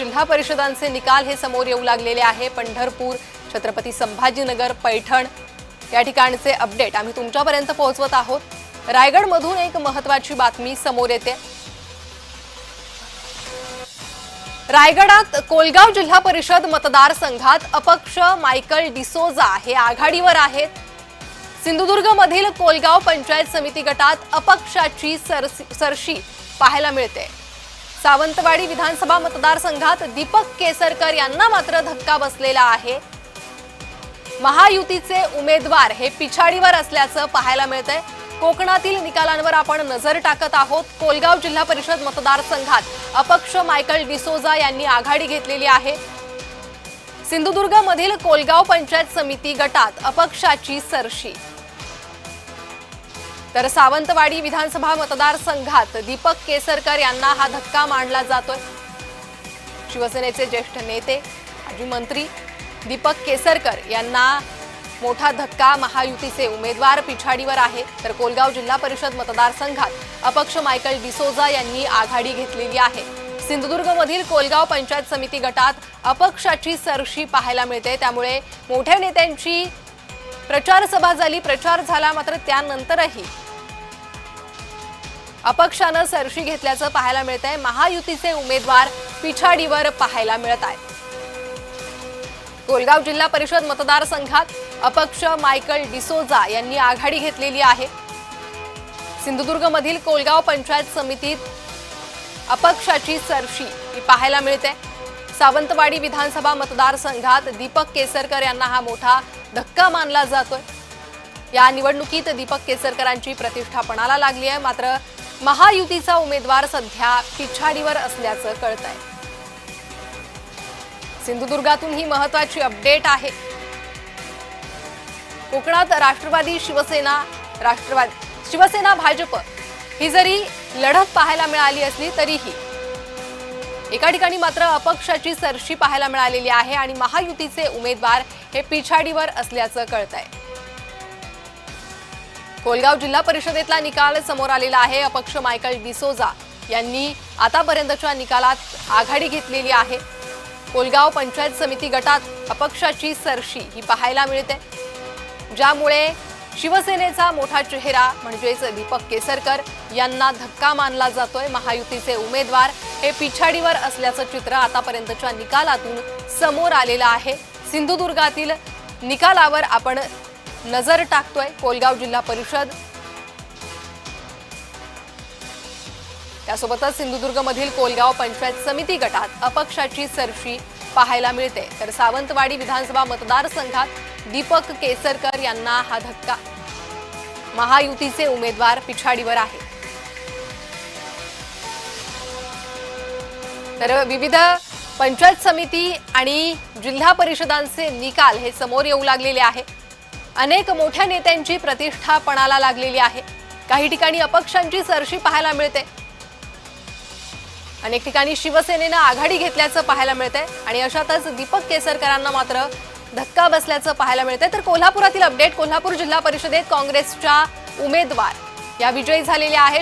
जिल्हा परिषदांचे निकाल हे समोर येऊ लागलेले आहे। पंढरपूर, छत्रपती संभाजीनगर, पैठण या ठिकाणचे अपडेट आम्ही तुमच्यापर्यंत पोहोचवत आहोत। रायगडमधून एक महत्त्वाची बातमी समोर येते। रायगडात कोलगाव जिल्हा परिषद मतदारसंघात अपक्ष मायकल डिसोजा हे आघाडीवर आहेत। सिंधुदुर्गमधील कोलगाव पंचायत समिती गटात अपक्षाची सरशी पाहायला मिळते। सावंतवाडी विधानसभा मतदारसंघात दीपक केसरकर यांना मात्र धक्का बसलेला आहे। महायुतीचे उमेदवार हे पिछाडीवर असल्याचं पाहायला मिळतंय। कोकणातील निकालांवर आपण नजर टाकत आहोत। कोलगाव जिल्हा परिषद मतदारसंघात अपक्ष मायकल डिसोजा यांनी आघाडी घेतलेली आहे। सिंधुदुर्गमधील कोलगाव पंचायत समिती गटात अपक्षाची सरशी, तर सावंतवाडी विधानसभा मतदारसंघात दीपक केसरकर यांना हा धक्का मानला जातोय। शिवसेनेचे ज्येष्ठ नेते माजी मंत्री दीपक केसरकर यांना मोठा धक्का, महायुतीचे उमेदवार पिछाडीवर आहे। तर कोलगाव जिल्हा परिषद मतदारसंघात अपक्ष मायकल डिसोजा यांनी आघाडी घेतलेली आहे। सिंधुदुर्गमधील कोलगाव पंचायत समिती गटात अपक्षाची सरशी पाहायला मिळते। त्यामुळे मोठ्या नेत्यांची प्रचार सभा झाली, प्रचार झाला, मात्र त्यानंतरही अपक्षानं सरशी घेतल्याचं पाहायला मिळतंय। महायुतीचे उमेदवार पिछाडीवर पाहायला मिळत आहेत। कोलगाव जिल्हा परिषद मतदारसंघात अपक्ष मायकल डिसोजा यांनी आघाडी घेतलेली आहे। सिंधुदुर्गमधील कोलगाव पंचायत समितीत अपक्षाची सरशी ही पाहायला मिळते। सावंतवाडी विधानसभा मतदारसंघात दीपक केसरकर यांना हा मोठा धक्का मानला जातोय। या निवडणुकीत दीपक केसरकरांची प्रतिष्ठा पणाला लागली आहे, मात्र महायुतीचा उमेदवार सध्या पिछाडीवर असल्याचं कळतंय। सिंधुदुर्गातून ही महत्त्वाची अपडेट आहे। कोकणात राष्ट्रवादी शिवसेना भाजप ही जरी लढत पाहायला मिळाली असली तरीही एका ठिकाणी मात्र अपक्षाची सरशी पाहायला मिळालेली आहे आणि महायुतीचे उमेदवार हे पिछाडीवर असल्याचं कळतंय। कोलगाव जिल्हा परिषदेतला निकाल समोर आलेला आहे। अपक्ष मायकल डिसोजा यांनी आतापर्यंतच्या निकालात आघाडी घेतलेली आहे। कोलगाव पंचायत समिती गटात अपक्षाची सरशी ही पाहायला मिळते, ज्यामुळे शिवसेनेचा मोठा चेहरा म्हणजेच दीपक केसरकर यांना धक्का मानला जातोय। महायुतीचे उमेदवार हे पिछाडीवर असल्याचं चित्र आतापर्यंतच्या निकालातून समोर आलेलं आहे। सिंधुदुर्गातील निकालावर आपण नजर टाकतोय। कोलगाव जिल्हा परिषद, त्यासोबतच सिंधुदुर्गमधील कोलगाव पंचायत समिती गटात अपक्षाची सरशी पाहायला मिळते। तर सावंतवाडी विधानसभा मतदारसंघात दीपक केसरकर यांना हा धक्का, महायुतीचे उमेदवार पिछाडीवर आहे। तर विविध पंचायत समिती आणि जिल्हा परिषदांचे निकाल हे समोर येऊ लागलेले आहे। अनेक मोठ्या नेत्यांची प्रतिष्ठा पणाला लागलेली आहे। काही ठिकाणी अपक्षांची सरशी पाहायला मिळते, अनेक ठिकाणी शिवसेनेनं आघाडी घेतल्याचं पाहायला मिळतंय आणि अशातच दीपक केसरकरांना मात्र धक्का बसल्याचं पाहायला मिळतंय। तर कोल्हापुरातील अपडेट, कोल्हापूर जिल्हा परिषदेत काँग्रेसच्या उमेदवार या विजयी झालेल्या आहेत।